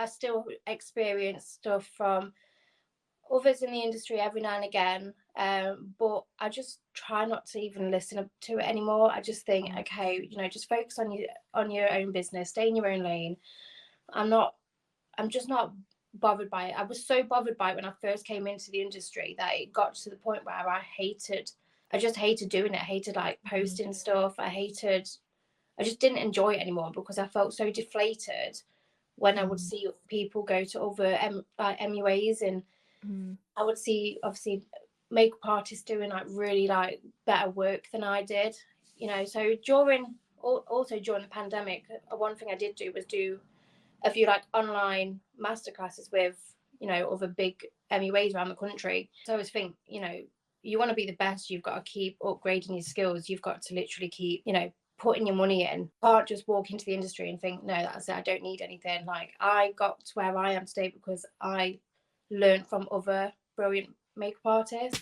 I still experience stuff from others in the industry every now and again, but I just try not to even listen to it anymore. I just think, okay, just focus on your own business, stay in your own lane. I'm just not bothered by it. I was so bothered by it when I first came into the industry that it got to the point where I just hated doing it. I hated like posting stuff. I just didn't enjoy it anymore because I felt so deflated when I would see people go to other MUAs, and I would see obviously makeup artists doing like really like better work than I did. So also during the pandemic, one thing I did do was do a few like online masterclasses with other big MUAs around the country. So I always think, you want to be the best, you've got to keep upgrading your skills. You've got to literally keep putting your money in. You can't just walk into the industry and think, no, that's it, I don't need anything. Like, I got to where I am today because I learned from other brilliant makeup artists.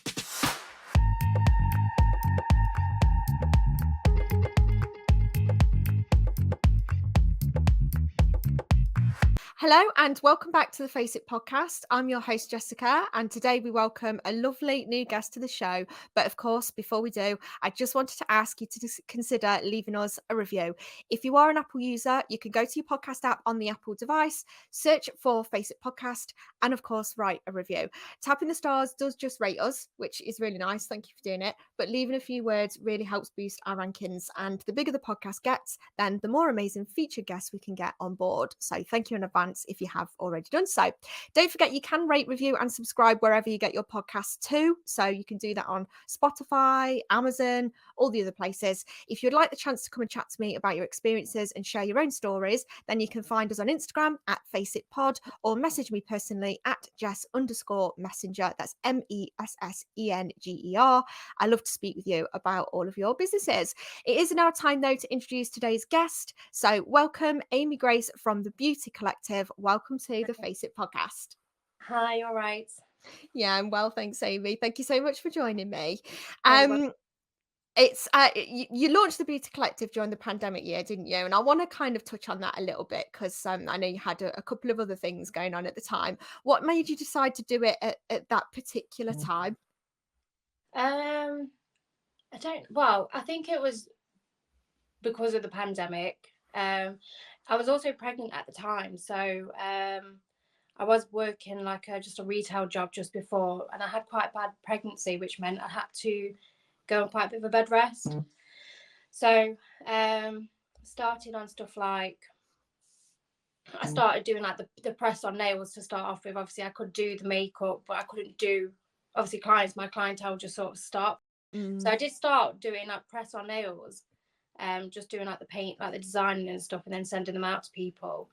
Hello and welcome back to the Face It podcast. I'm your host, Jessica, and today we welcome a lovely new guest to the show. But of course, before we do, I just wanted to ask you to consider leaving us a review. If you are an Apple user, you can go to your podcast app on the Apple device, search for Face It podcast, and of course, write a review. Tapping the stars does just rate us, which is really nice. Thank you for doing it. But leaving a few words really helps boost our rankings. And the bigger the podcast gets, then the more amazing featured guests we can get on board. So thank you in advance if you have already done so. Don't forget, you can rate, review, and subscribe wherever you get your podcasts too. So you can do that on Spotify, Amazon, all the other places. If you'd like the chance to come and chat to me about your experiences and share your own stories, then you can find us on Instagram at FaceItPod or message me personally at Jess_Messenger. That's MESSENGER. I love to speak with you about all of your businesses. It is now time though to introduce today's guest. So welcome Amy Grace from the Beauty Collective. Welcome to the Face It podcast. Hi, all right. Yeah, I'm well, thanks, Amy. Thank you so much for joining me. Well, It's you launched the Beauty Collective during the pandemic year, didn't you? And I want to kind of touch on that a little bit because I know you had a couple of other things going on at the time. What made you decide to do it at that particular time? I think it was because of the pandemic. I was also pregnant at the time, so I was working like just a retail job just before, and I had quite a bad pregnancy, which meant I had to go on quite a bit of a bed rest. So started on stuff like, I started doing like the press on nails to start off with. Obviously I could do the makeup, but I couldn't do obviously my clientele just sort of stopped. So I did start doing like press on nails, just doing like the paint, like the designing and stuff, and then sending them out to people.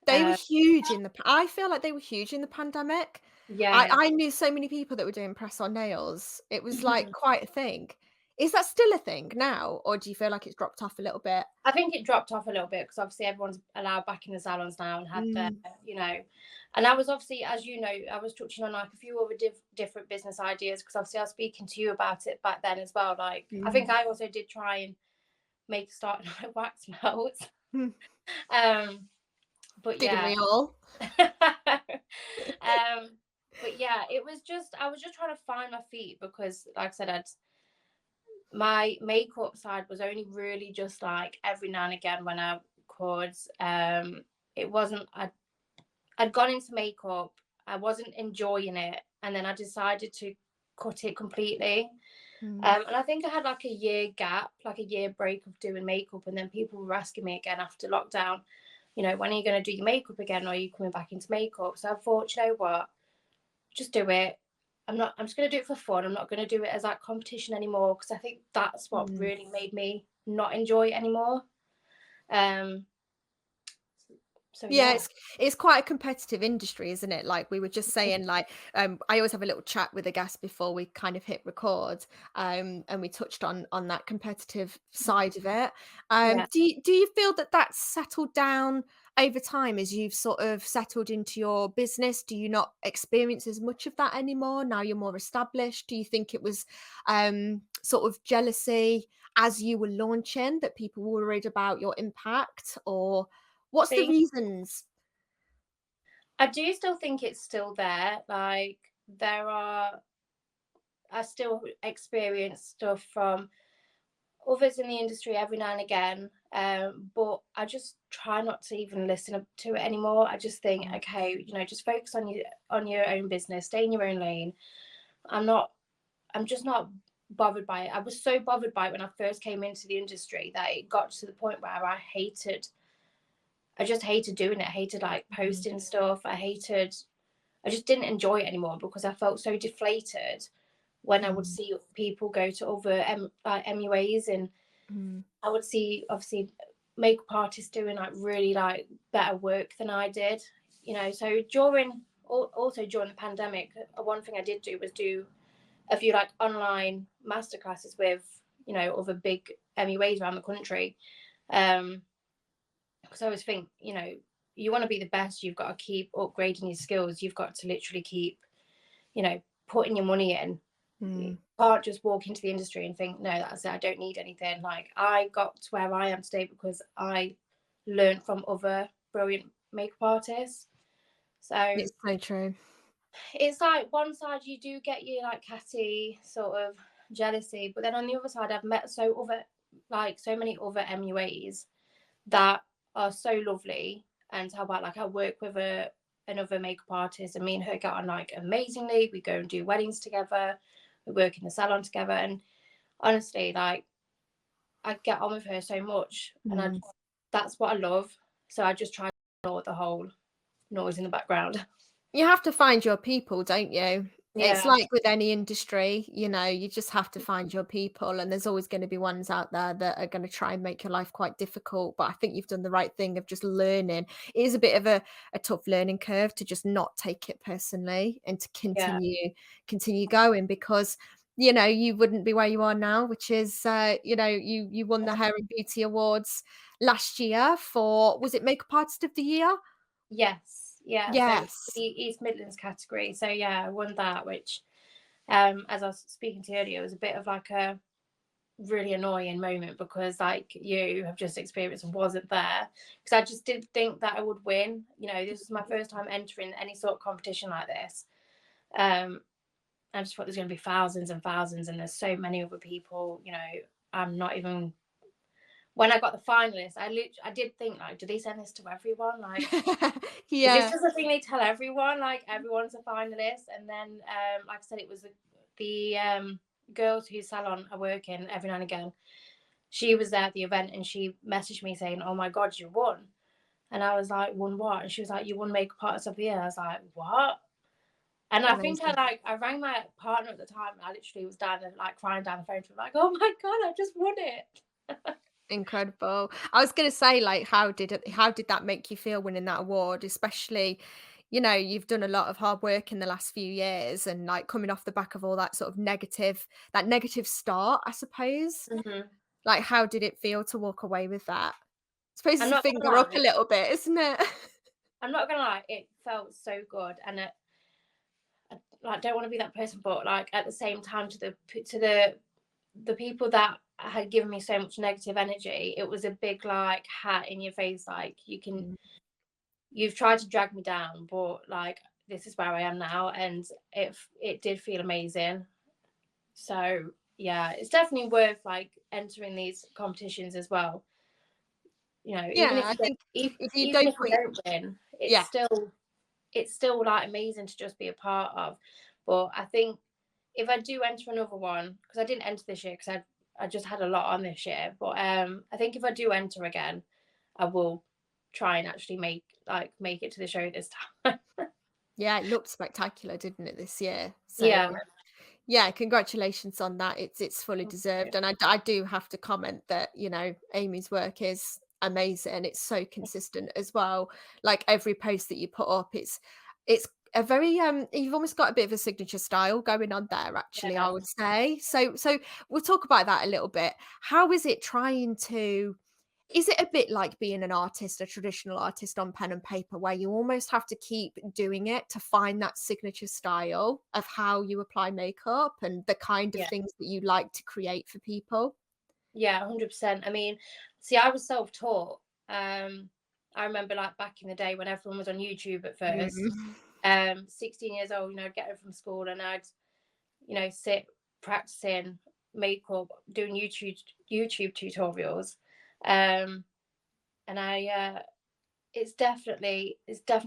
They were huge I feel like they were huge in the pandemic. Yeah. I knew so many people that were doing press on nails. It was like quite a thing. Is that still a thing now, or do you feel like it's dropped off a little bit? I think it dropped off a little bit because obviously everyone's allowed back in the salons now and had their, and I was obviously, as you know, I was touching on like a few other different business ideas because obviously I was speaking to you about it back then as well. Like, I think I also did try and start like wax melts. But Didn't yeah. we all? But yeah, I was just trying to find my feet because, like I said, my makeup side was only really just like every now and again when I could. It wasn't. I'd gone into makeup. I wasn't enjoying it, and then I decided to cut it completely. And I think I had like a year gap, like a year break of doing makeup, and then people were asking me again after lockdown, when are you going to do your makeup again, or are you coming back into makeup? So I thought, you know what, just do it. I'm just going to do it for fun. I'm not going to do it as like competition anymore because I think that's what really made me not enjoy it anymore. So Yeah, it's quite a competitive industry, isn't it? Like we were just saying, like I always have a little chat with a guest before we kind of hit record, and we touched on that competitive side of it. yeah. Do you feel that that's settled down over time as you've sort of settled into your business? Do you not experience as much of that anymore now you're more established? Do you think it was sort of jealousy as you were launching that people were worried about your impact, or what's the Think reasons? I do still think it's still there. Like there are, I still experience stuff from others in the industry every now and again. But I just try not to even listen to it anymore. I just think, Mm. okay, just focus on your own business, stay in your own lane. I'm not. I'm just not bothered by it. I was so bothered by it when I first came into the industry that it got to the point where I just hated doing it. I hated like Mm. posting stuff. I just didn't enjoy it anymore because I felt so deflated when I would Mm. see people go to other MUAs, and Mm. I would see obviously makeup artists doing like really like better work than I did. So also during the pandemic, one thing I did do was do a few like online masterclasses with other big MUAs around the country. Because I always think you want to be the best, you've got to keep upgrading your skills. You've got to literally keep putting your money in. You Mm. can't just walk into the industry and think, no, that's it, I don't need anything. Like I got to where I am today because I learned from other brilliant makeup artists. So It's so true. it's like one side you do get your like catty sort of jealousy, but then on the other side I've met so many other MUAs that are so lovely. And how about like I work with another makeup artist, and me and her get on like amazingly. We go and do weddings together, we work in the salon together, and honestly, like I get on with her so much, and Mm. that's what I love. So I just try to ignore the whole noise in the background. You have to find your people, don't you? It's Yeah, like with any industry, you just have to find your people, and there's always gonna be ones out there that are gonna try and make your life quite difficult, but I think you've done the right thing of just learning. It is a bit of a tough learning curve to just not take it personally and to yeah, continue going because, you wouldn't be where you are now, which is, you won the Hair and Beauty Awards last year for was it Makeup Artist of the Year? yes, yeah. So it was the Yes. East Midlands category. So yeah, I won that, which as I was speaking to you earlier, it was a bit of like a really annoying moment because like you have just experienced wasn't there, because I just didn't think that I would win. This was my first time entering any sort of competition like this. I just thought there's going to be thousands and thousands, and there's so many other people. I'm not even. When I got the finalists, I did think like, do they send this to everyone? Like, is this Yeah. just a thing they tell everyone? Like everyone's a finalist, and then like I said, it was the girls whose salon I work in every now and again. She was there at the event, and she messaged me saying, "Oh my god, you won!" And I was like, "Won what?" And she was like, "You won Makeup Artist of the Year." I was like, "What?" And I think Amazing. I rang my partner at the time, and I literally was down there like crying down the phone to him, like, "Oh my god, I just won it!" Incredible. I was gonna say, like, how did that make you feel winning that award? Especially, you've done a lot of hard work in the last few years and like coming off the back of all that negative start, I suppose. Mhm. Like, how did it feel to walk away with that? I suppose I'm it's a not gonna finger up a lie. little bit, isn't it? I'm not gonna lie. It felt so good, and I like don't want to be that person, but like at the same time, to the people that had given me so much negative energy, it was a big like hat in your face. Like Mm. you've tried to drag me down, but like this is where I am now, and it did feel amazing. So yeah, it's definitely worth like entering these competitions as well. Even Yeah, if I you don't, think if you even don't if you put don't win, yeah. it's still like amazing to just be a part of. But I think if I do enter another one, because I didn't enter this year because I just had a lot on this year. But I think if I do enter again, I will try and actually make it to the show this time. Yeah, it looked spectacular, didn't it, this year? Yeah. So, yeah, congratulations on that. It's fully deserved, and I do have to comment that, Amy's work is amazing. It's so consistent as well. Like, every post that you put up, it's a very, you've almost got a bit of a signature style going on there, actually, I Yeah. would say. So we'll talk about that a little bit. How is it trying to is it a bit like being an artist, a traditional artist on pen and paper, where you almost have to keep doing it to find that signature style of how you apply makeup and the kind of Yeah. things that you like to create for people? Yeah, 100%. I mean, see, I was self-taught. Um, I remember like back in the day when everyone was on YouTube at first. Mm. 16 years old, I'd get home from school and I'd, sit practicing makeup, doing YouTube tutorials. And it's definitely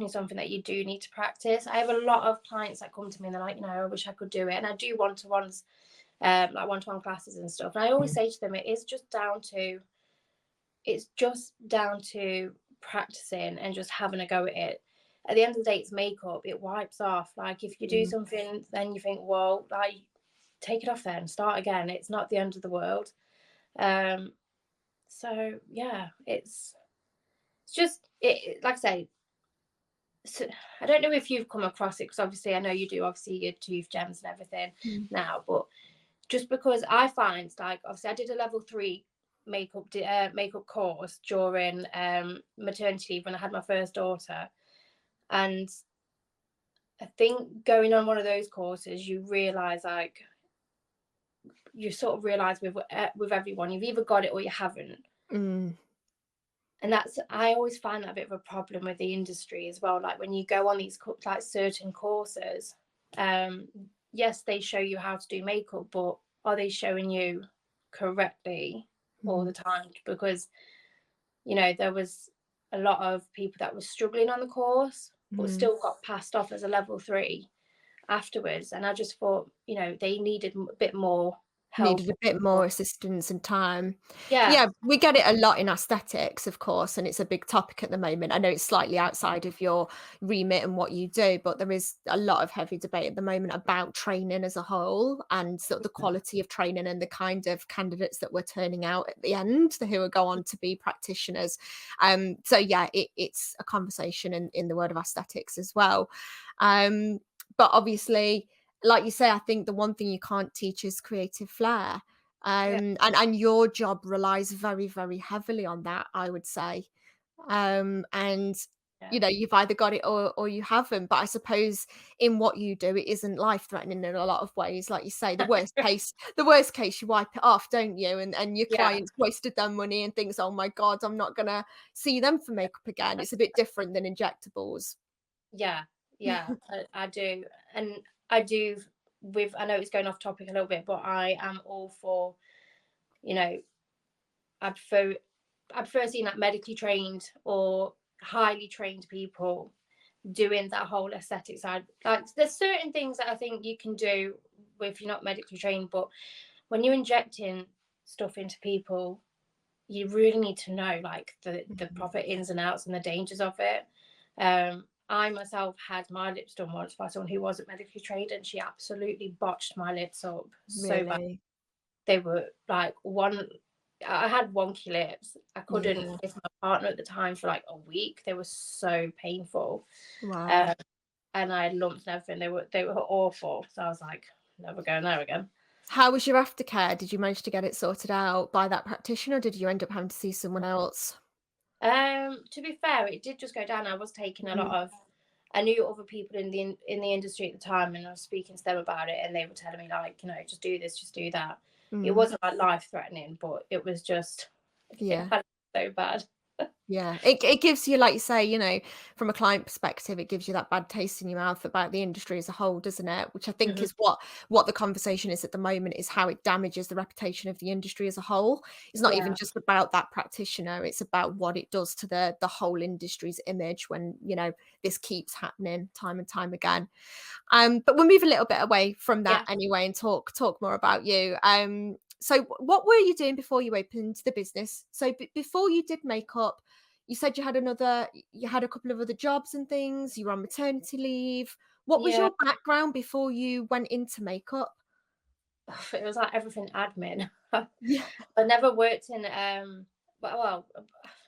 something that you do need to practice. I have a lot of clients that come to me and they're like, I wish I could do it. And I do one-to-ones, like one-to-one classes and stuff. And I always say to them, it's just down to practicing and just having a go at it. At the end of the day, it's makeup. It wipes off. Like if you do something, then you think, well, like take it off then, start again. It's not the end of the world. So yeah, it's just it. Like I say, so I don't know if you've come across it because obviously I know you do. Obviously, your tooth gems and everything now, but just because I find like obviously I did a level 3 makeup course during maternity leave when I had my first daughter, and I think going on one of those courses you realize like you sort of realize with everyone you've either got it or you haven't. And I always find that a bit of a problem with the industry as well. Like when you go on these like certain courses, yes, they show you how to do makeup, but are they showing you correctly all the time? Because there was a lot of people that were struggling on the course but still got passed off as a level 3 afterwards, and I just thought they needed a bit more help. Needed a bit more assistance and time. Yeah, Yeah, we get it a lot in aesthetics, of course, and it's a big topic at the moment. I know it's slightly outside of your remit and what you do, but there is a lot of heavy debate at the moment about training as a whole and sort of the quality of training and the kind of candidates that we're turning out at the end who will go on to be practitioners. So yeah, it's a conversation in the world of aesthetics as well. But obviously, like you say, I think the one thing you can't teach is creative flair. yeah, And your job relies very, very heavily on that, I would say. And yeah. you've either got it or you haven't. But I suppose in what you do, it isn't life threatening in a lot of ways. Like you say, the worst case, you wipe it off, don't you? And your Yeah, clients wasted their money and thinks, oh my God, I'm not gonna see them for makeup again. It's a bit different than injectables. yeah, yeah. I do, and I do. I know it's going off topic a little bit, but I am all for. You know, I prefer seeing like medically trained or highly trained people doing that whole aesthetic side. Like there's certain things that I think you can do if you're not medically trained, but when you're injecting stuff into people, you really need to know like the proper ins and outs and the dangers of it. I myself had my lips done once by someone who wasn't medically trained, and she absolutely botched my lips up so bad. Really? They were like I had wonky lips. I couldn't Yeah. kiss my partner at the time for like a week. They were so painful. Wow. Um, and I had lumps and everything. They were awful. So I was like, never going there again. How was your aftercare? Did you manage to get it sorted out by that practitioner, or did you end up having to see someone else? To be fair, it did just go down. I was taking a lot of. I knew other people in the industry at the time, and I was speaking to them about it, and they were telling me like, just do this, just do that. It Mm, wasn't like life threatening, but it was just it yeah. had so bad. Yeah, it gives you, like you say, from a client perspective, it gives you that bad taste in your mouth about the industry as a whole, doesn't it? Which I think Mhm. is what the conversation is at the moment, is how it damages the reputation of the industry as a whole. It's not even Yeah, just about that practitioner; it's about what it does to the whole industry's image when this keeps happening time and time again. But we'll move a little bit away from that yeah. anyway and talk more about you. So what were you doing before you opened the business? So before you did makeup, you said you had a couple of other jobs and things. You were on maternity leave. What was Yeah, your background before you went into makeup? it was like everything admin. Yeah. I never worked in I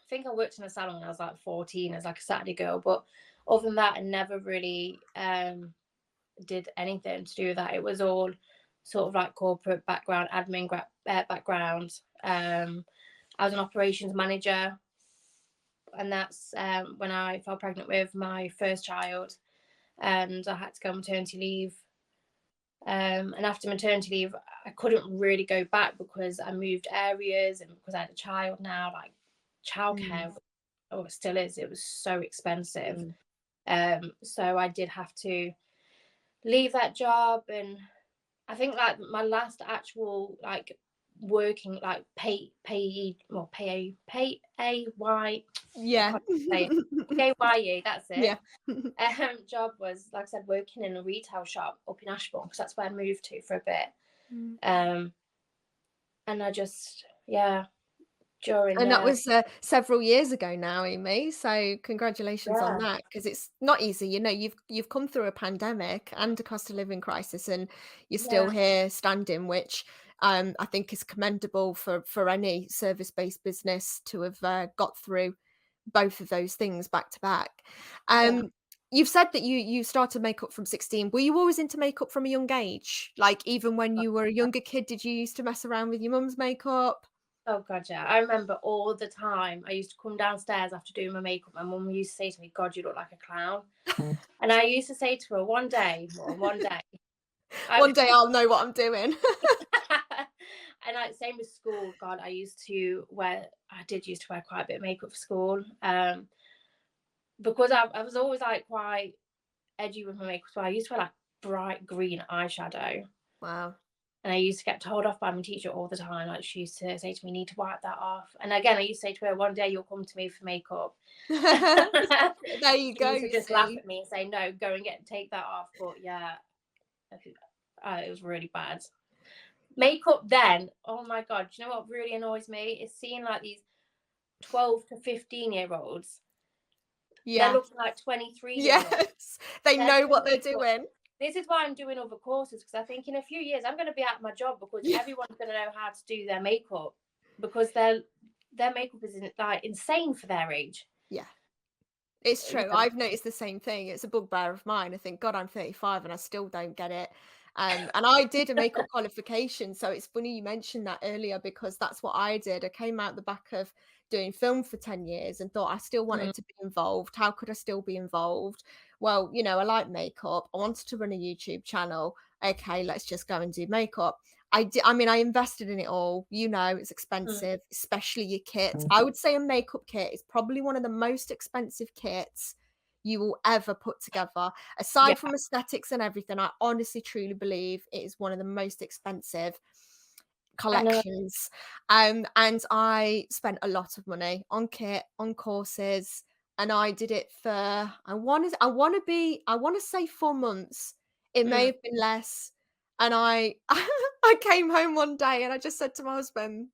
think I worked in a salon when I was like 14 as like a Saturday girl, but other than that, I never really did anything to do with that. It was all sort of like corporate background, admin background. I was an operations manager, and that's when I fell pregnant with my first child, and I had to go on maternity leave. And after maternity leave, I couldn't really go back because I moved areas and because I had a child now. Like Mm, childcare was oh, it still is, it was so expensive. Mm. So I did have to leave that job, and I think like my last actual like working like pay a y I Yeah. can't say it. PAYE, that's Yeah. it. Job was, like I said, working in a retail shop up in Ashbourne, because that's where I moved to for a bit. Mm. And I just, yeah, during And that there, was, several years ago now, Amy, so congratulations on yeah, that, because it's not easy, you've come through a pandemic and a cost of living crisis, and you're still yeah, here standing, which, I think is commendable for any service-based business to have, got through both of those things back to back. yeah. You've said that you started makeup from 16. Were you always into makeup from a young age? Like, even when you were a younger kid, did you used to mess around with your mum's makeup? Oh god, yeah. I remember all the time I used to come downstairs after doing my makeup. My mum used to say to me, "God, you look like a clown." And I used to say to her, "One day, Mum, one day." One I day I'll know what I'm doing. And like same with school. God, I did used to wear quite a bit of makeup for school. Because I was always like quite edgy with my makeup. So I used to wear like bright green eyeshadow. Wow. And I used to get told off by my teacher all the time. Like she used to say to me, "You need to wipe that off." And again, I used to say to her, "One day you'll come to me for makeup." There you She go, used to you just laugh see. at me and say, "No, go and take that off." But yeah, it was really bad. Makeup then, oh my god, do you know what really annoys me? Is seeing like these 12 to 15-year-olds. They're Yeah. looking like 23-year-olds. Yes. They They're know doing what they're makeup. doing. This is why I'm doing other courses, because I think in a few years I'm going to be out of my job, because Yeah. everyone's going to know how to do their makeup, because their makeup is like insane for their age. Yeah. It's true. Yeah. I've noticed the same thing. It's a bugbear of mine. I think, God, I'm 35 and I still don't get it. And I did a makeup qualification. So it's funny you mentioned that earlier, because that's what I did. I came out the back of doing film for 10 years and thought I still Mm, wanted to be involved. How could I still be involved? Well, I like makeup. I wanted to run a YouTube channel. Okay, let's just go and do makeup. I mean, I invested in it all. It's mm, expensive, especially your kits. I would say a makeup kit is probably one of the most expensive kits you will ever put together. yeah, Aside from aesthetics and everything, I honestly truly believe it is one of the most expensive I know. collections. And I spent a lot of money on kit, on courses, and I did it for I want to say 4 months. It may Mm, have been less. And I I came home one day and I just said to my husband,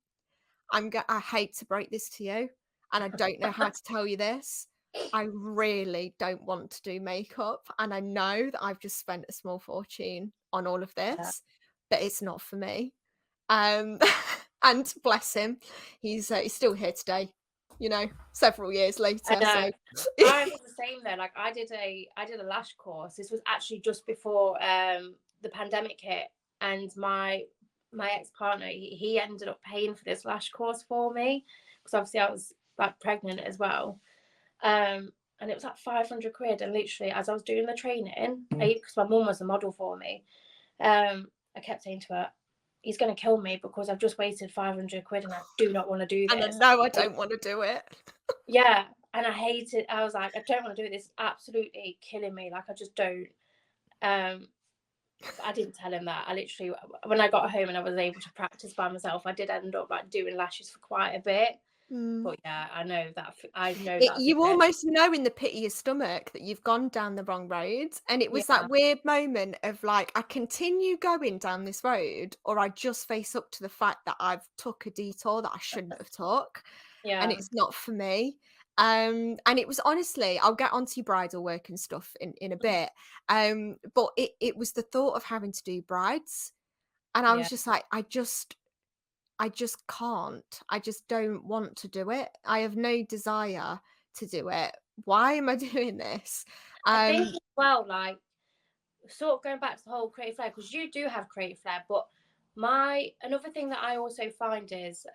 I hate to break this to you, and I don't know how to tell you this. I really don't want to do makeup, and I know that I've just spent a small fortune on all of yeah, this, but it's not for me. Um, and bless him, he's still here today, several years I later. know. So I was the same though. Like I did a lash course. This was actually just before the pandemic hit, and my ex-partner, he ended up paying for this lash course for me, because obviously I was like pregnant as well. And it was like 500 quid. And literally, as I was doing the training, because my mum was the model for me, I kept saying to her, "He's going to kill me, because I've just wasted 500 quid and I do not want to do and I this." know I don't want to do it. Yeah, and I hate it. I was like, "I don't want to do it. This is absolutely killing me. Like, I just don't." Um, but I didn't tell him that. I literally, when I got home and I was able to practice by myself, I did end up like doing lashes for quite a bit. Mm. But yeah, I know It that You feeling. almost know in the pit of your stomach that you've gone down the wrong road, and it was Yeah, that weird moment of, like, I continue going down this road, or I just face up to the fact that I've took a detour that I shouldn't have took, and yeah, it's not for me. And it was, honestly, I'll get onto your bridal work and stuff in a bit, but it was the thought of having to do brides, and I yeah. was just like, I just can't. I just don't want to do it. I have no desire to do it. Why am I doing this? I think Um, as well, like, sort of going back to the whole creative flair, because you do have creative flair. But my another thing that I also find is,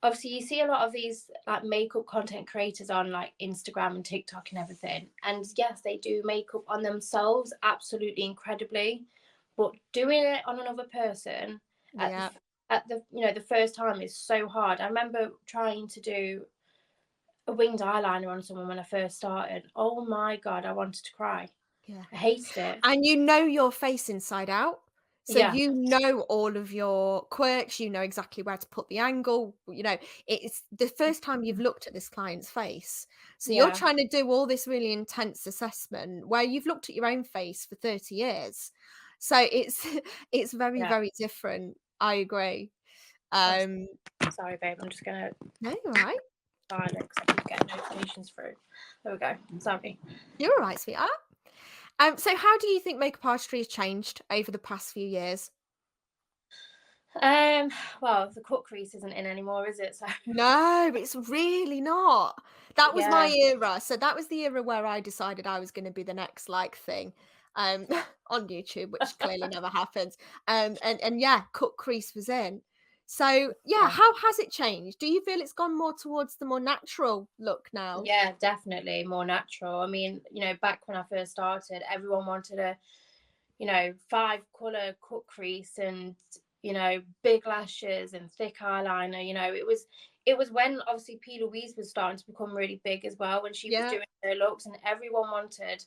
obviously you see a lot of these like makeup content creators on like Instagram and TikTok and everything, and yes, they do makeup on themselves absolutely incredibly, but doing it on another person at the yeah. at the the first time is so hard. I remember trying to do a winged eyeliner on someone when I first started. Oh my God, I wanted to cry. Yeah. I hated it. And you know your face inside out. So Yeah, you know all of your quirks, you know exactly where to put the angle, it's the first time you've looked at this client's face. So you're yeah, trying to do all this really intense assessment where you've looked at your own face for 30 years. So it's it's very, yeah. very different. I agree. I'm Um, sorry, babe. I'm just gonna no, you're right. silent because I keep getting notifications through. There we go. Sorry. You're all right, sweetheart. So how do you think makeup artistry has changed over the past few years? Um, well, the cut crease isn't in anymore, is it? So No, it's really not. That was my yeah, era. So that was the era where I decided I was gonna be the next, like, thing, um, on YouTube, which clearly never happens. And yeah, cut crease was in. So, yeah, yeah, how has it changed? Do you feel it's gone more towards the more natural look now? yeah, definitely more natural. I mean, back when I first started, everyone wanted a, 5 color cut crease and big lashes and thick eyeliner. It was when obviously P. Louise was starting to become really big as well when she was Yeah, doing her looks, and everyone wanted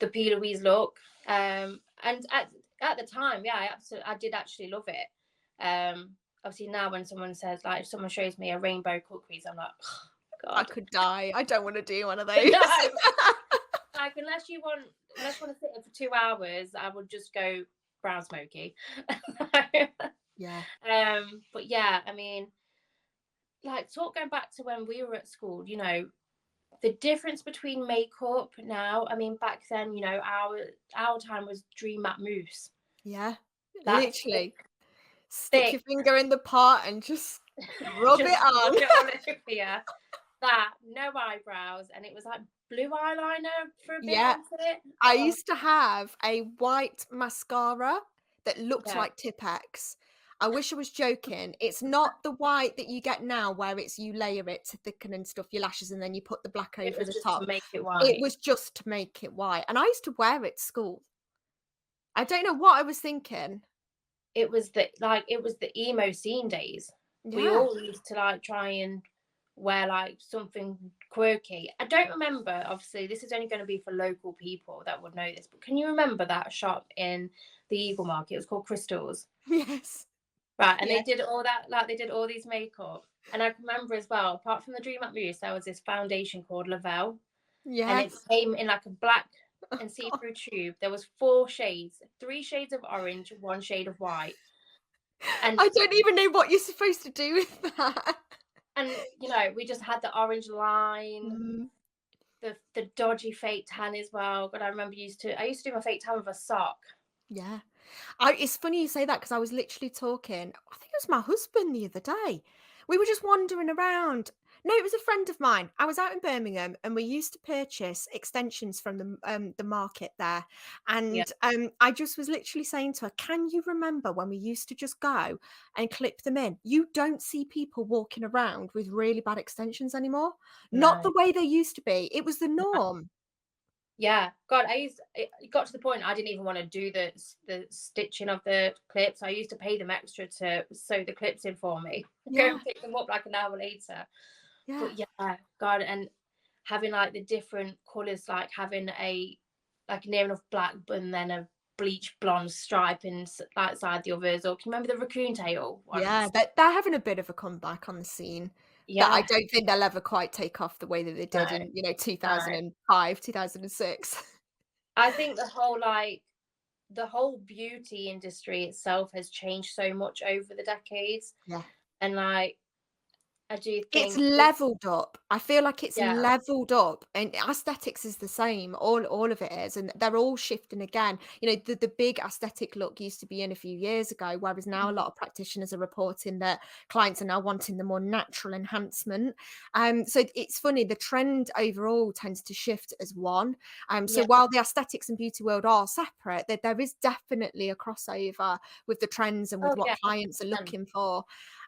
the P. Louise look. And at the time, yeah, I did actually love it. Obviously now when someone says, like, if someone shows me a rainbow cut crease, I'm like, oh, I God, could die. I don't wanna do one of those. no. Like, unless you want to sit here for 2 hours, I would just go brown smoky. Yeah. But yeah, I mean, like, going back to when we were at school, the difference between makeup now. I mean, back then, our time was Dream Matte Mousse. Yeah, That literally. Stick thick, your finger in the pot and just rub it just rub on. it on over here. That no eyebrows, and it was like blue eyeliner for a bit Yeah. onto it. I Oh used to have a white mascara that looked yeah, like Tipp-Ex. I wish I was joking. It's not the white that you get now where it's you layer it to thicken and stuff your lashes and then you put the black it over was the just to top. make it It white. was just to make it white, and I used to wear it to school. I don't know what I was thinking. It was the emo scene days. We Yeah. all used to like try and wear like something quirky. I don't remember, obviously this is only going to be for local people that would know this, but can you remember that shop in the Eagle Market? It was called Crystals. Yes. Right, and they Yes. did all that, like they did all these makeup. And I can remember as well, apart from the Dream Up Mousse, there was this foundation called Lavelle, and it Yes. came in like a black Oh and god. see-through tube. There was 4 shades, 3 shades of orange, 1 shade of white. And I don't even know what you're supposed to do with that. we just had the orange line, Mm. the dodgy fake tan as well. But I used to do my fake tan with a sock. Yeah. It's funny you say that because I was literally talking, I think it was my husband the other day. We were just wandering around. No, it was a friend of mine. I was out in Birmingham and we used to purchase extensions from the market there. Yeah, And I just was literally saying to her, can you remember when we used to just go and clip them in? You don't see people walking around with really bad extensions anymore. Not no. the way they used to be. It was the norm. Yeah, God, it got to the point I didn't even want to do the stitching of the clips. I used to pay them extra to sew the clips in for me. Go Yeah. and pick them up like an hour later. Yeah. But yeah, God, and having like the different colours, like having like near enough black, but then a bleach blonde stripe outside the others. Or can you remember the raccoon tail Yeah, ones? they're having a bit of a comeback on the scene that I Yeah, don't think they'll ever quite take off the way that they no, did in, no. 2005, 2006. I think the whole beauty industry itself has changed so much over the decades, Yeah. and like I do It's think, leveled up. I feel like it's yeah, leveled up, and aesthetics is the same. All of it is, and they're all shifting again. The big aesthetic look used to be in a few years ago, whereas now a mhm, lot of practitioners are reporting that clients are now wanting the more natural enhancement. So it's funny. The trend overall tends to shift as one. So yeah, while the aesthetics and beauty world are separate, there is definitely a crossover with the trends and with oh what yeah, clients are 100%. looking for.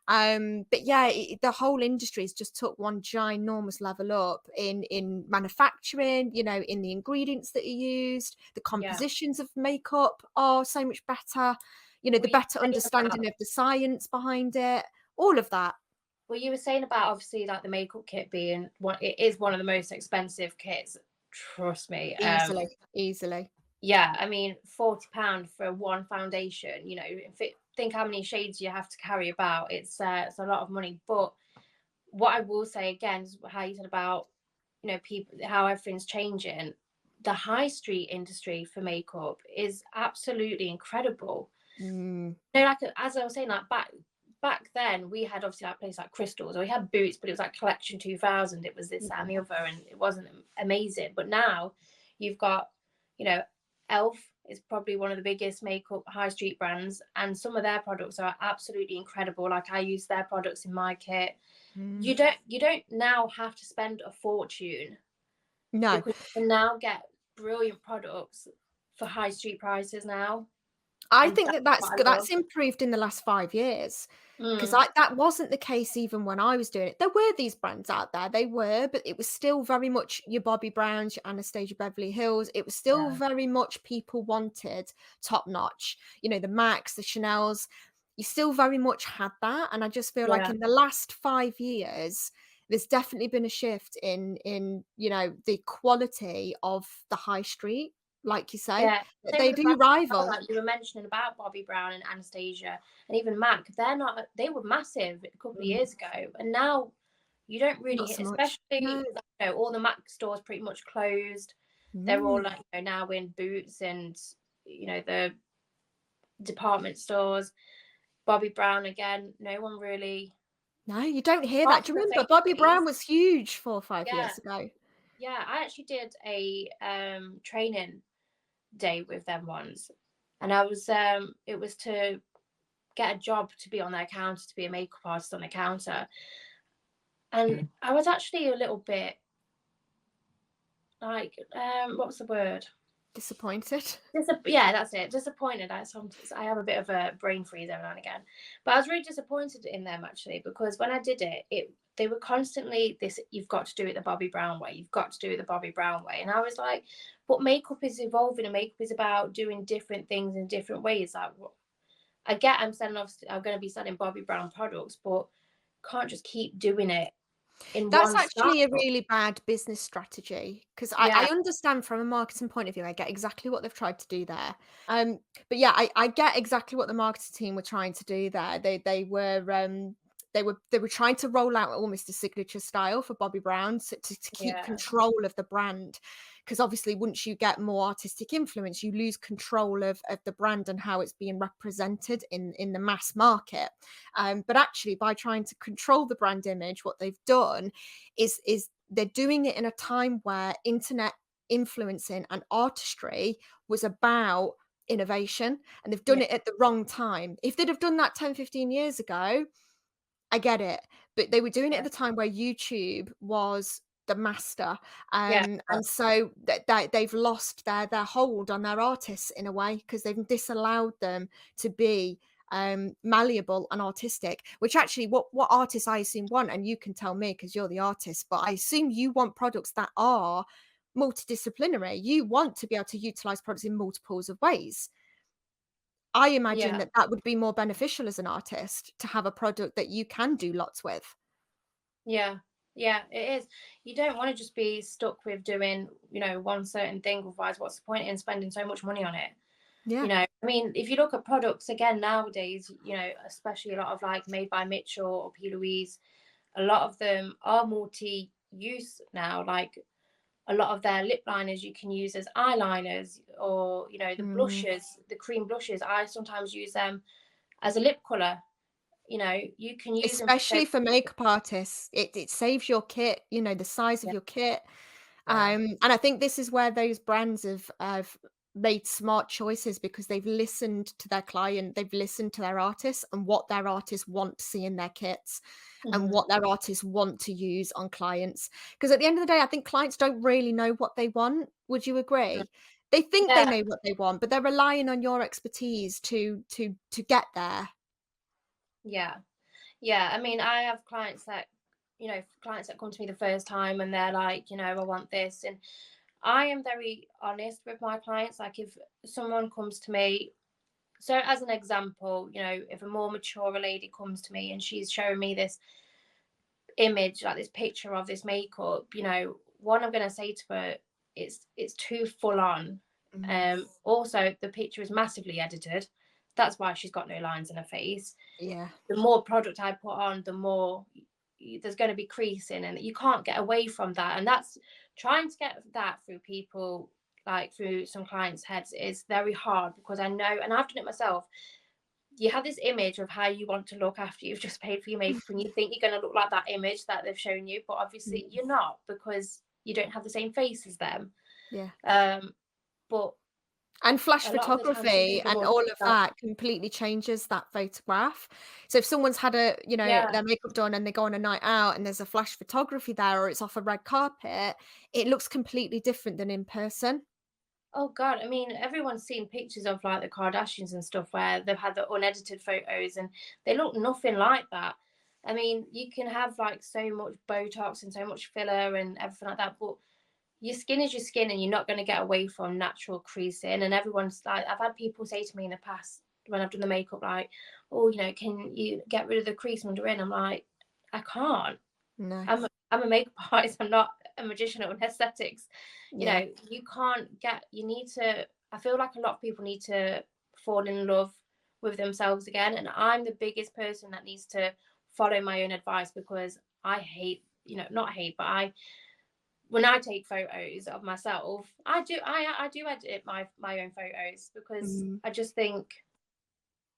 But yeah, the whole industry has just took one ginormous level up in manufacturing, in the ingredients that are used, the Yeah, compositions of makeup are so much better, the what you better saying about understanding of the science behind it, all of that. Well, you were saying about obviously like the makeup kit being it is one of the most expensive kits. Trust me. Easily. Yeah, I mean, £40 for one foundation. You know, think how many shades you have to carry about. It's a lot of money. But what I will say again is how you said about, you know, people, how everything's changing. The high street industry for makeup is absolutely incredible. Mm. You know, like as I was saying, like back then we had obviously like places like Crystals, or we had Boots, but it was like Collection 2000. It was this that, and the other, and it wasn't amazing. But now you've got, you know, Elf is probably one of the biggest makeup high street brands, and some of their products are absolutely incredible. Like I use their products in my kit. You don't now have to spend a fortune, No, because you can now get brilliant products for high street prices now. I And think that's what I love. that's improved in the last 5 years, because Mm, that wasn't the case even when I was doing it. There were these brands out there, they were, but it was still very much your Bobbi Browns, your Anastasia Beverly Hills. It was still yeah, very much people wanted top notch. You know, the Macs, the Chanels. You still very much had that, and I just feel like yeah, in the last 5 years, there's definitely been a shift in you know, the quality of the high street, like you say. yeah. Same They with the do brands as well, rival. like you were mentioning about Bobbi Brown and Anastasia, and even Mac. They were massive a couple of Mm. years ago, and now you don't really Not hit, so much. especially, No. like, you know, all the Mac stores pretty much closed. They're all Mm. like, you know, now in Boots and, you know, the department stores. Bobbi Brown again, no one really. No, you don't hear that. Apart Do from you the remember Bobbi Brown Sainsbury's, was huge 4 or 5 yeah, years ago? yeah. I actually did a training day with them once, and I was it was to get a job to be on their counter, to be a makeup artist on the counter, and I was actually a little bit like what was the word? Disappointed? Yeah, that's it. Disappointed. I have a bit of a brain freeze every now and again, but I was really disappointed in them actually, because when I did it they were constantly this. You've got to do it the Bobbi Brown way. You've got to do it the Bobbi Brown way, and I was like, but makeup is evolving, and makeup is about doing different things in different ways. Like, I get I'm going to be selling Bobbi Brown products, but can't just keep doing it in That's one style. actually a really bad business strategy, because I Yeah, understand from a marketing point of view, I get exactly what they've tried to do there. But yeah, I get exactly what the marketing team were trying to do there. They were trying to roll out almost a signature style for Bobbi Brown to keep yeah, control of the brand. Because obviously, once you get more artistic influence, you lose control of the brand and how it's being represented in the mass market. But actually, by trying to control the brand image, what they've done is they're doing it in a time where internet influencing and artistry was about innovation, and they've done yeah, it at the wrong time. If they'd have done that 10, 15 years ago, I get it, but they were doing it at yeah, the time where YouTube was the master, yeah, and so they've lost their hold on their artists in a way, because they've disallowed them to be malleable and artistic. Which actually, what artists I assume want, and you can tell me because you're the artist, but I assume you want products that are multidisciplinary. You want to be able to utilize products in multiples of ways. I imagine yeah. that would be more beneficial as an artist, to have a product that you can do lots with. Yeah, yeah, it is. You don't want to just be stuck with doing, you know, one certain thing. Otherwise, what's the point in spending so much money on it? You Yeah. know, I mean, if you look at products again nowadays, you know, especially a lot of like Made by Mitchell or P. Louise, a lot of them are multi-use now. Like a lot of their lip liners you can use as eyeliners, or you know, the Mm. blushes, the cream blushes. I sometimes use them as a lip color. You know, you can use them for Especially for makeup artists, it saves your kit, you know, the size of yeah, your kit. yeah, And I think this is where those brands have made smart choices, because they've listened to their client, they've listened to their artists and what their artists want to see in their kits, and hmm, what their artists want to use on clients. Because at the end of the day, I think clients don't really know what they want. Would you agree? They think they yeah. know what they want, but they're relying on your expertise to get there. Yeah. Yeah. I mean, I have clients that, you know, clients that come to me the first time and they're like, you know, I want this. And I am very honest with my clients. Like if someone comes to me, so as an example, you know, if a more mature lady comes to me and she's showing me this image, like this picture of this makeup, one, I'm going to say to her, it's too full on. Mm. Also, the picture is massively edited. That's why she's got no lines in her face. Yeah. The more product I put on, the more there's going to be creasing, and you can't get away from that. And that's trying to get that through people, like through some clients' heads, is very hard, because I know, and I've done it myself. You have this image of how you want to look after you've just paid for your makeup, and you think you're going to look like that image that they've shown you, but obviously Mm. you're not, because you don't have the same face as them. Yeah. But And flash a lot of the time some photography people and will all think of that, that completely changes that photograph. So if someone's had yeah, their makeup done and they go on a night out and there's a flash photography there or it's off a red carpet, it looks completely different than in person. oh god, I mean, everyone's seen pictures of like the Kardashians and stuff where they've had the unedited photos, and they look nothing like that. I mean, you can have like so much Botox and so much filler and everything like that, but your skin is your skin, and you're not going to get away from natural creasing. And everyone's like, I've had people say to me in the past when I've done the makeup, like, oh, can you get rid of the crease under it? And I'm like, I can't. No. I'm a makeup artist. I'm not a magician or an aesthetics. Yeah. You can't get. You need to. I feel like a lot of people need to fall in love with themselves again, and I'm the biggest person that needs to follow my own advice, because I hate, not hate, but when I take photos of myself, I do edit my own photos, because Mm. I just think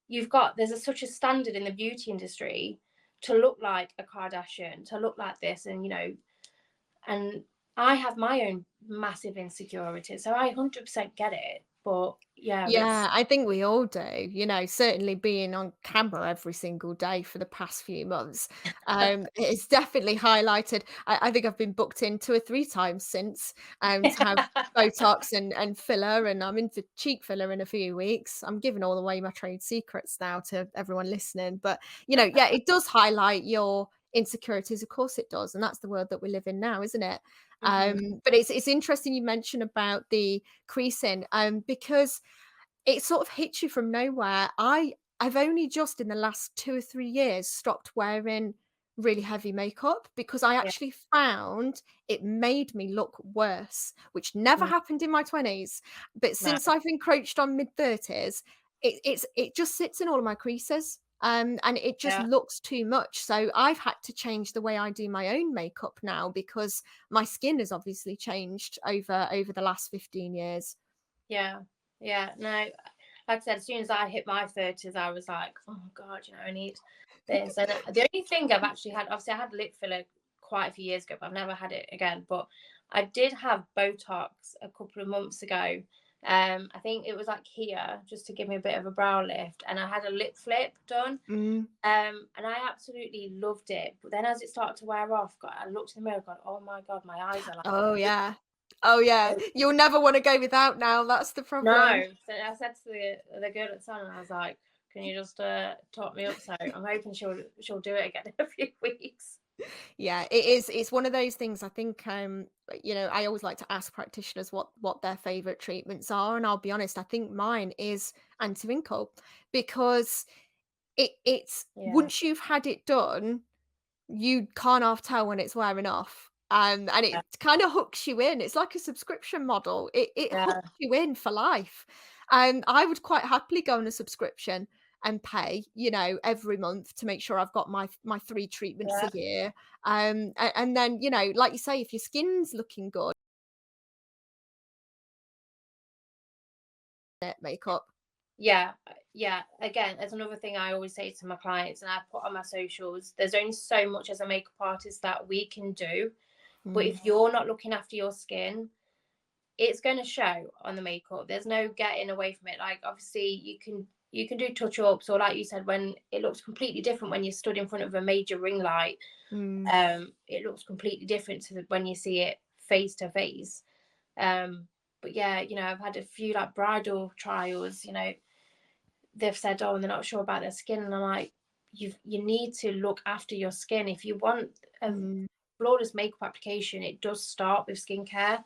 there's such a standard in the beauty industry to look like a Kardashian, to look like this, and I have my own massive insecurities, so I 100% get it. But yeah, Yeah, I think we all do, certainly being on camera every single day for the past few months. It's definitely highlighted. I think I've been booked in 2 or 3 times since, to have Botox and filler, and I'm in for cheek filler in a few weeks. I'm giving all away my trade secrets now to everyone listening, but, yeah, it does highlight your insecurities, of course it does, and that's the world that we live in now, isn't it? Mhm. But it's interesting you mentioned about the creasing, because it sort of hits you from nowhere. I've only just in the last 2 or 3 years stopped wearing really heavy makeup because I Yeah. actually found it made me look worse, which never Mm. happened in my 20s. But No. since I've encroached on mid-30s, it just sits in all of my creases. And it just Yeah. looks too much. So I've had to change the way I do my own makeup now because my skin has obviously changed over the last 15 years. Yeah. Yeah. No, like I said, as soon as I hit my 30s, I was like, oh God, I need this. And the only thing I've actually had, obviously, I had lip filler quite a few years ago, but I've never had it again. But I did have Botox a couple of months ago. I think it was like here, just to give me a bit of a brow lift, and I had a lip flip done. Mm. And I absolutely loved it. But then as it started to wear off, God, I looked in the mirror, God, oh my God, my eyes are Oh, yeah. Oh, yeah. like, You'll never wanna go without now, that's the problem. no. So I said to the girl at the salon, I was like, "Can you just top me up?" So I'm hoping she'll do it again in a few weeks. Yeah, it's one of those things I think, I always like to ask practitioners what their favorite treatments are, and I'll be honest, I think mine is anti-wrinkle because it's Yeah, once you've had it done, you can't half tell when it's wearing off. And yeah, it kinda hooks you in. It's like a subscription model. It yeah, hooks you in for life. And I would quite happily go on a subscription and pay, every month to make sure I've got my 3 treatments a yeah, year. And then, like you say, if your skin's looking good, makeup. yeah. Again, there's another thing I always say to my clients, and I put on my socials. There's only so much as a makeup artist that we can do, but Mm, if you're not looking after your skin, it's going to show on the makeup. There's no getting away from it. Like, obviously you can do touch ups, or like you said, when it looks completely different when you're stood in front of a major ring light. mm, It looks completely different to when you see it face to face. But yeah, I've had a few like bridal trials. They've said, oh, and they're not sure about their skin, and I'm like, you need to look after your skin. If you want a mm. flawless makeup application, it does start with skincare.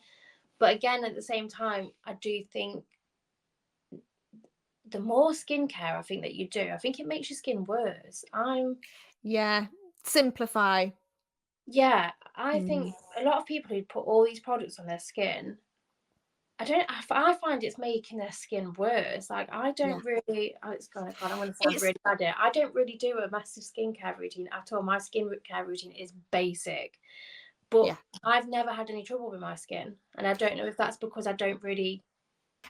But again, at the same time, I do think the more skincare I think that you do, I think it makes your skin worse. Yeah, simplify. Yeah, I Mm. think a lot of people who put all these products on their skin, I find it's making their skin worse. Like, I Yeah. don't really, oh, it's God, I'm going to sound It's really bad here. I don't really do a massive skincare routine at all. My skincare routine is basic, but yeah. I've never had any trouble with my skin. And I don't know if that's because I don't really,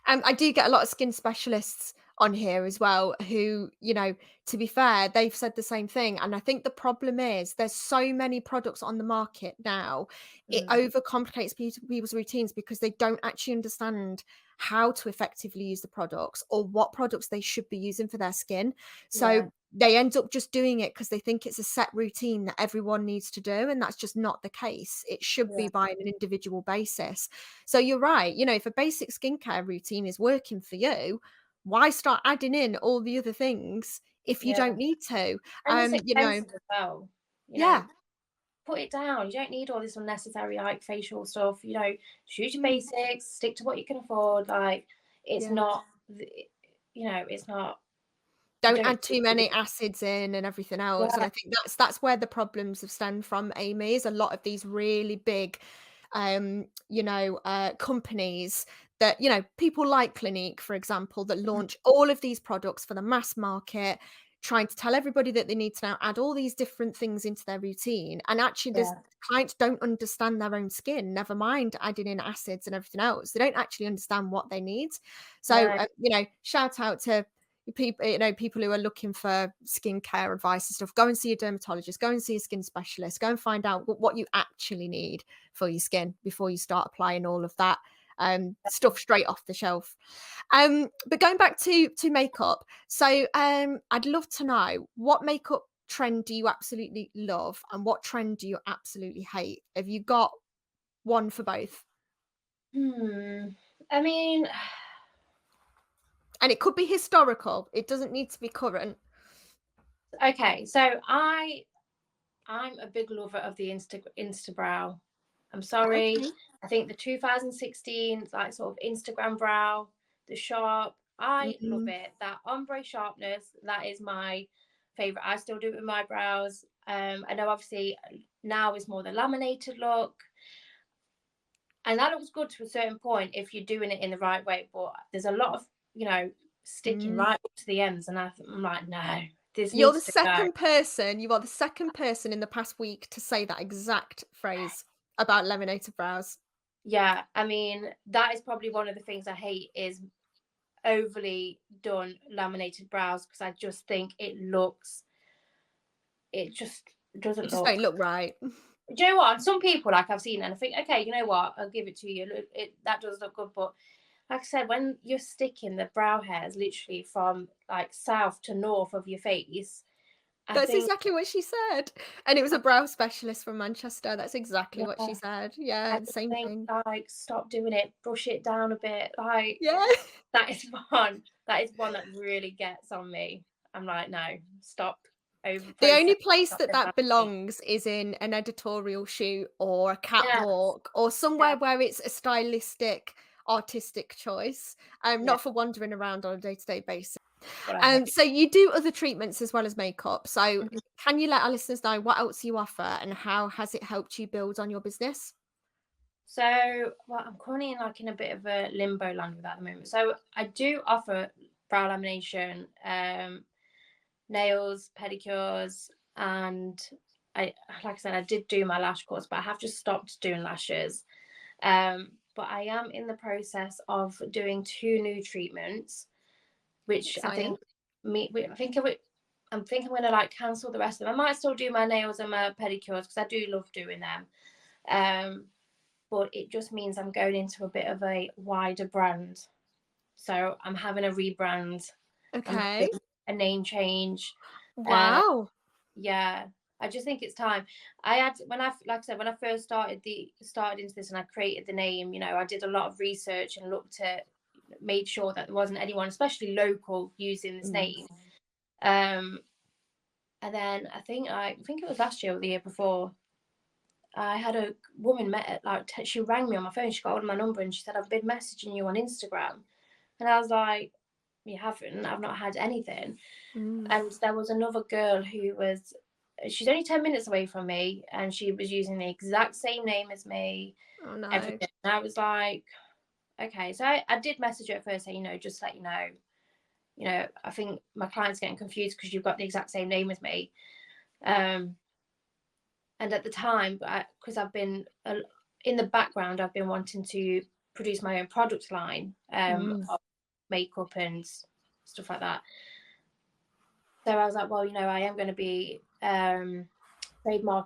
I do get a lot of skin specialists on here as well who, to be fair, they've said the same thing. And I think the problem is there's so many products on the market now, it mm, overcomplicates people's routines because they don't actually understand how to effectively use the products or what products they should be using for their skin. yeah, So they end up just doing it because they think it's a set routine that everyone needs to do. And that's just not the case. It should yeah, be by an individual basis. So you're right. If a basic skincare routine is working for you, why start adding in all the other things if you yeah. don't need to? And it's expensive as well. You know, Yeah. put it down. You don't need all this unnecessary like facial stuff. You know, choose your Mm, basics, stick to what you can afford. Like, it's yeah. not, it's not. You Don't don't. add too many acids in and everything else, and Yeah, I think that's where the problems have stemmed from, Amy, is a lot of these really big, companies that, people like Clinique, for example, that launch all of these products for the mass market, trying to tell everybody that they need to now add all these different things into their routine, and actually there's yeah, clients don't understand their own skin, never mind adding in acids and everything else. They don't actually understand what they need. So, no, shout out to people who are looking for skincare advice and stuff. Go and see a dermatologist, go and see a skin specialist, go and find out what you actually need for your skin before you start applying all of that stuff straight off the shelf. But going back to makeup, so I'd love to know, what makeup trend do you absolutely love and what trend do you absolutely hate? Have you got one for both? hmm. I mean, And it could be historical, it doesn't need to be current. okay. So I'm a big lover of the Instabrow. I'm sorry. Okay. I think the 2016 like sort of Instagram brow, the sharp. I love Mm, it. That ombre sharpness. That is my favorite. I still do it with my brows. I know obviously now it's more the laminated look, and that looks good to a certain point if you're doing it in the right way. But there's a lot of sticking mm. right up to the ends, and I'm like, no, this You're the needs to go. second person you are the second person in the past week to say that exact phrase about laminated brows. Yeah, I mean, that is probably one of the things I hate is overly done laminated brows because I just think it just It doesn't just don't look. look right. Do you know what? Some people like I've seen and I think, okay, you know what? I'll give it to you. That does look good, but like I said, when you're sticking the brow hairs literally from like south to north of your face, I That's think, exactly what she said, and it was a brow specialist from Manchester. That's exactly what she yeah, said. I Yeah, just same think thing. like stop doing it, brush it down a bit, like Yeah. that is one. That is one that really gets on me. I'm like, no, stop over The only process. place Stop that that overthinking. belongs is in an editorial shoot or a Yeah, catwalk or somewhere yeah, where it's a stylistic, artistic choice, yeah. not for wandering around on a day-to-day basis. What I hate. So you do other treatments as well as makeup. So Mhm. can you let our listeners know what else you offer and how has it helped you build on your business? So, well, I'm currently in a bit of a limbo land with that at the moment. So I do offer brow lamination, nails, pedicures, and like I said, I did do my lash course, but I have just stopped doing lashes. But I am in the process of doing two new treatments, which I Exciting. think I think I'm thinking I'm gonna like cancel the rest of them. I might still do my nails and my pedicures because I do love doing them. Um, but it just means I'm going into a bit of a wider brand. So I'm having a rebrand. I'm Okay. having a name change. Uh, Wow. yeah, I just think it's time. I had when I like I said when I first started into this and I created the name. I did a lot of research and looked at made sure that there wasn't anyone, especially local, using this Mm, name. Um, and then I think it was last year or the year before. I had a woman she rang me on my phone. She got hold of my number and she said, "I've been messaging you on Instagram," and I was like, "You haven't. I've not had anything." mm, And there was another girl who was. she's only 10 minutes away from me, and she was using the exact same name as me, Oh no. everything. And I was like, okay. So I did message her at first, saying, just let you know, I think my client's getting confused because you've got the exact same name as me. And at the time, because I've been in the background, I've been wanting to produce my own product line of makeup and stuff like that. So I was like, well, I am going to be trademarking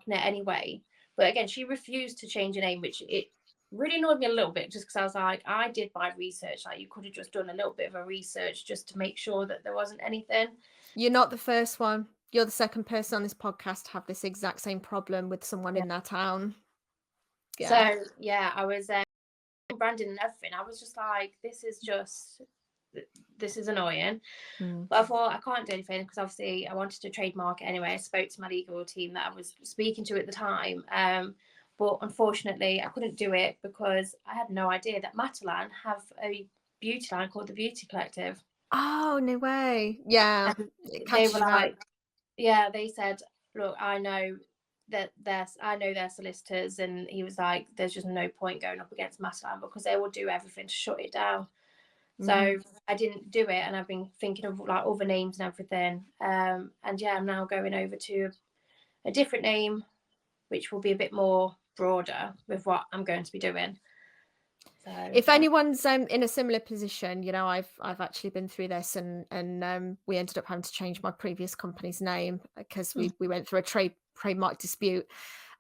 it anyway. But again, she refused to change her name, which it really annoyed me a little bit, just because I was like, I did my research. Like, you could have just done a little bit of a research just to make sure that there wasn't anything. You're not the first one. You're the second person on this podcast to have this exact same problem with someone in their town. Yeah. So yeah, I was branding and everything. I was just like, this is annoying. But I thought, I can't do anything, because obviously I wanted to trademark it anyway. I spoke to my legal team that I was speaking to at the time, but unfortunately I couldn't do it because I had no idea that Matalan have a beauty line called the Beauty Collective. Oh, no way. Yeah. They were like, yeah, they said, look, I know their solicitors, and he was like, there's just no point going up against Matalan because they will do everything to shut it down. So I didn't do it, and I've been thinking of like other names and everything. And yeah, I'm now going over to a different name, which will be a bit more broader with what I'm going to be doing. So if anyone's in a similar position, I've actually been through this, and we ended up having to change my previous company's name because we went through a trademark dispute.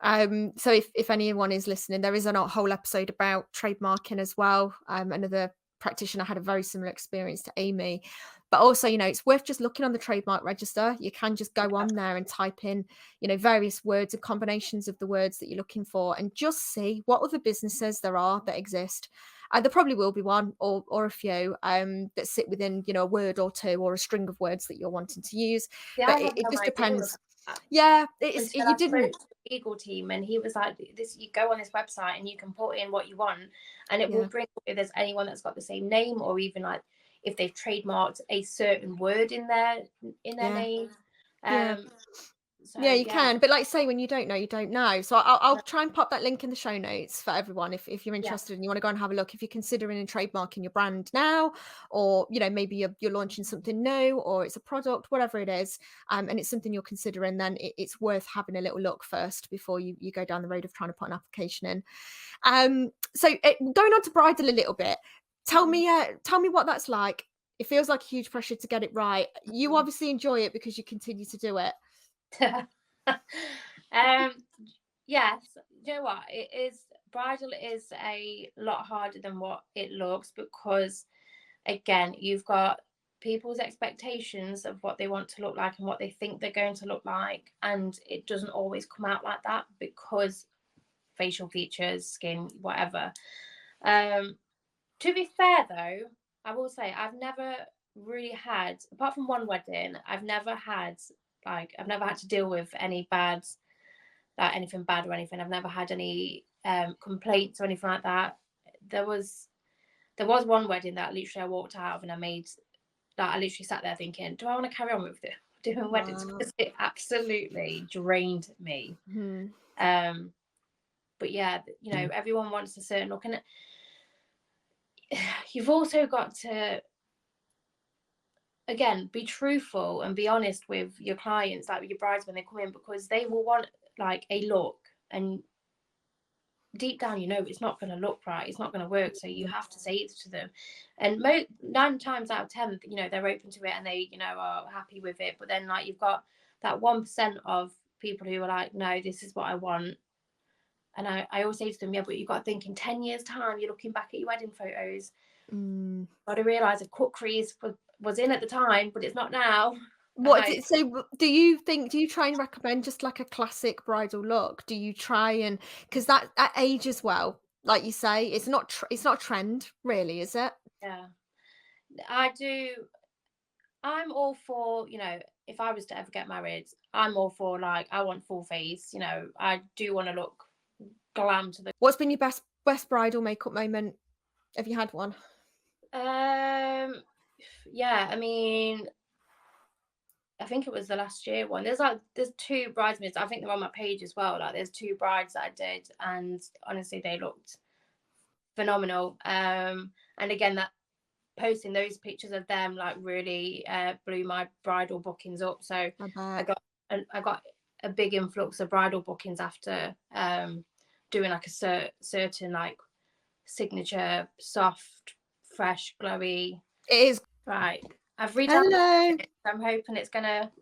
So if anyone is listening, there is a whole episode about trademarking as well. Another practitioner had a very similar experience to Amy. But also, it's worth just looking on the trademark register. You can just go on there and type in, various words and combinations of the words that you're looking for, and just see what other businesses there are that exist. There probably will be one or a few that sit within, a word or two or a string of words that you're wanting to use. yeah, but it just depends. Yeah, you didn't. The legal team, and he was like, "This, you go on this website and you can put in what you want, and it will bring up if there's anyone that's got the same name, or even like if they've trademarked a certain word in their name." So, you can, but like say, when you don't know, you don't know. So I'll try and pop that link in the show notes for everyone if you're interested and you want to go and have a look. If you're considering trademarking your brand now, or maybe you're launching something new, or it's a product, whatever it is, and it's something you're considering, then it's worth having a little look first before you go down the road of trying to put an application in. So going on to bridal a little bit, tell me what that's like. It feels like a huge pressure to get it right. You obviously enjoy it because you continue to do it. Yes, you know what, bridal is a lot harder than what it looks, because again, you've got people's expectations of what they want to look like and what they think they're going to look like, and it doesn't always come out like that because facial features, skin, whatever. To be fair though, I will say I've never really had, apart from one wedding, I've never had to deal with any bad, anything bad or anything. I've never had any complaints or anything like that. There was one wedding that literally I walked out of, and I literally sat there thinking, do I want to carry on with doing weddings? Because it absolutely drained me. But yeah, everyone wants a certain look, and you've also got to, again, be truthful and be honest with your clients, like with your brides when they come in, because they will want like a look, and deep down it's not going to look right, it's not going to work, so you have to say it to them. And 9 times out of 10 they're open to it, and they are happy with it. But then like you've got that 1% of people who are like, no, this is what I want. And I always say to them, yeah, but you've got to think in 10 years time, you're looking back at your wedding photos. Got to realise a cut crease was in at the time, but it's not now. So do you try and recommend just like a classic bridal look? Do you try and, because that age as well, like you say, it's not a trend really, is it? Yeah, I do. I'm all for, if I was to ever get married, I'm all for, like, I want full face, I do want to look glam to the. What's been your best bridal makeup moment? Have you had one? Yeah, I mean, I think it was the last year one. There's two bridesmaids. I think they're on my page as well. Like there's two brides that I did, and honestly, they looked phenomenal. And again, that posting those pictures of them like really blew my bridal bookings up. So I got a big influx of bridal bookings after doing like a certain like signature, soft, fresh, glowy. It is. Right. I've redone Hello. it. I'm hoping it's gonna.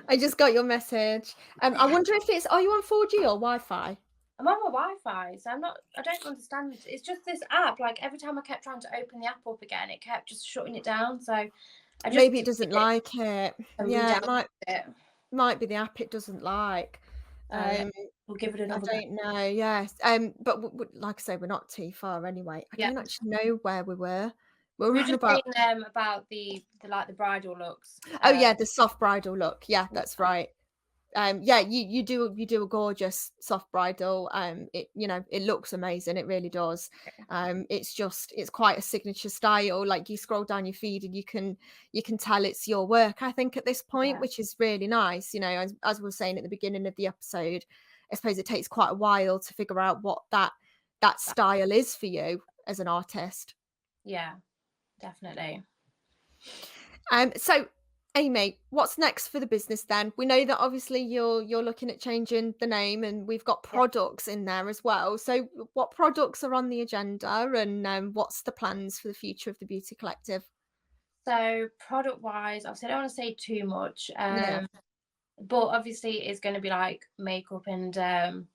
I just got your message. I wonder if it's. Are you on 4G or Wi-Fi? I'm on my Wi-Fi, so I don't understand. It's just this app. Like every time I kept trying to open the app up again, it kept just shutting it down. So I just Maybe it doesn't like it. and Yeah, redownloaded it. might be the app it doesn't like. We'll give it I another go. don't know. Yes. But like I say, we're not too far anyway. I Yeah. don't actually know where we were. We were on just about. saying about the like the bridal looks. Oh yeah, the soft bridal look. Yeah, that's right. Yeah, you do a gorgeous soft bridal. It it looks amazing. It really does. It's quite a signature style. Like you scroll down your feed and you can tell it's your work. I think at this point, Yeah. which is really nice. As we were saying at the beginning of the episode, I suppose it takes quite a while to figure out what that style is for you as an artist. Yeah, definitely. So Amy, what's next for the business then? We know that obviously you're looking at changing the name and we've got Yeah. products in there as well. So what products are on the agenda and what's the plans for the future of the Beauty Collective? So product wise, obviously I don't want to say too much. Yeah. But obviously it's going to be like makeup and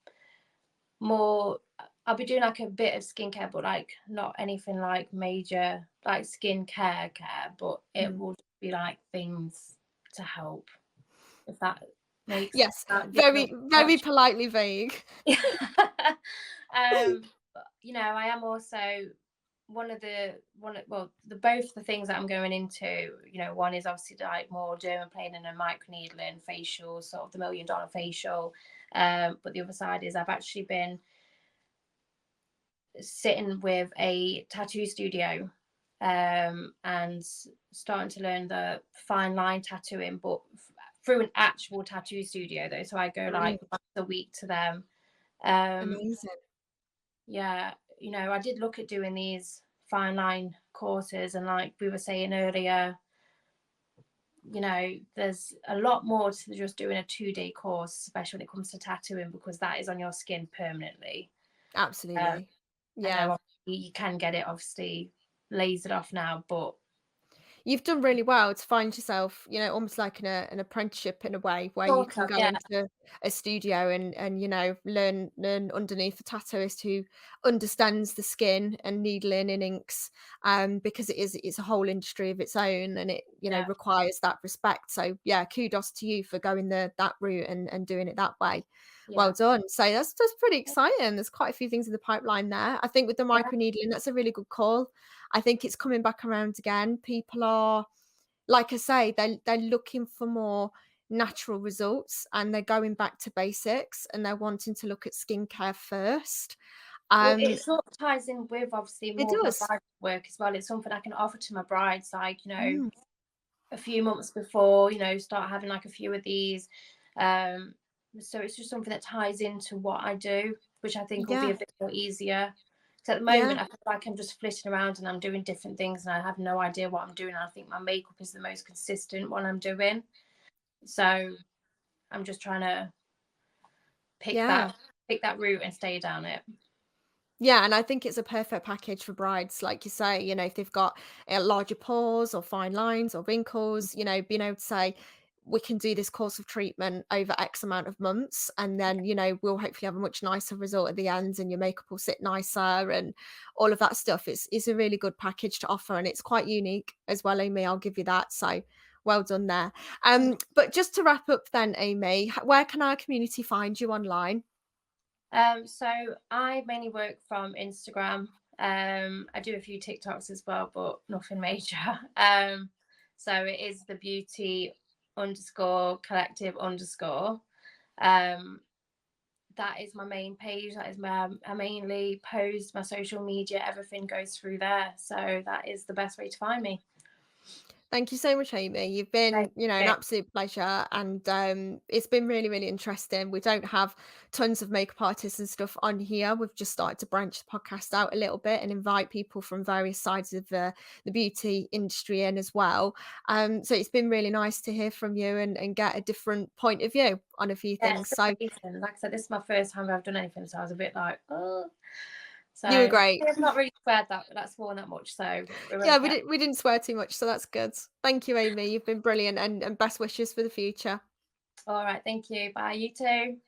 more. I'll be doing like a bit of skincare, but like not anything like major like skincare care, but it will be like things to help, if that makes Yes, that very, difficult very much. politely vague. But, I am also both the things that I'm going into, one is obviously like more dermaplaning and microneedling facial, sort of the $1 million facial. But the other side is I've actually been sitting with a tattoo studio and starting to learn the fine line tattooing, but through an actual tattoo studio though. So I go like once a week to them. Amazing. Yeah, I did look at doing these fine line courses, and like we were saying earlier, there's a lot more to just doing a 2-day course, especially when it comes to tattooing, because that is on your skin permanently. Absolutely. I Yeah. know you can get it obviously lasered off now, but You've done really well to find yourself, almost like an apprenticeship in a way where you sort can of, go yeah, into a studio and learn underneath a tattooist who understands the skin and needling and inks, because it's a whole industry of its own and it yeah, requires that respect. So yeah, kudos to you for going that route and doing it that way. yeah, Well done. So that's pretty exciting. There's quite a few things in the pipeline there. I think with the yeah, micro needling, that's a really good call. I think it's coming back around again. People are, like I say, they're looking for more natural results and they're going back to basics and they're wanting to look at skincare first. Well, it sort of ties in with obviously It more of my does. bride work as well. It's something I can offer to my brides, like Mm, a few months before, start having like a few of these. So it's just something that ties into what I do, which I think will be yeah, a bit more easier. So at the yeah, moment, I feel like I'm just flitting around and I'm doing different things and I have no idea what I'm doing. I think my makeup is the most consistent one I'm doing. So I'm just trying to pick yeah. that pick that route and stay down it. Yeah, and I think it's a perfect package for brides, like you say, if they've got larger pores or fine lines or wrinkles, being able to say, we can do this course of treatment over X amount of months, and then, we'll hopefully have a much nicer result at the end, and your makeup will sit nicer and all of that stuff. It's a really good package to offer, and it's quite unique as well, Amy. I'll give you that. So well done there. But just to wrap up then, Amy, where can our community find you online? So I mainly work from Instagram. I do a few TikToks as well, but nothing major. So it is the beauty underscore collective underscore. That is my main page. That is I mainly post my social media. Everything goes through there. So that is the best way to find me. Thank you so much, Amy. You've been, an absolute pleasure, and it's been really, really interesting. We don't have tons of makeup artists and stuff on here. We've just started to branch the podcast out a little bit and invite people from various sides of the beauty industry in as well. So it's been really nice to hear from you and get a different point of view on a few Yeah, things. it's So amazing. Like I said, this is my first time I've done anything, so I was a bit like, oh. So you were great. I've not really sweared that sworn that much, so we're Yeah, okay. we didn't swear too much, so that's good. Thank you, Amy. You've been brilliant, and best wishes for the future. All right, thank you. Bye, you too.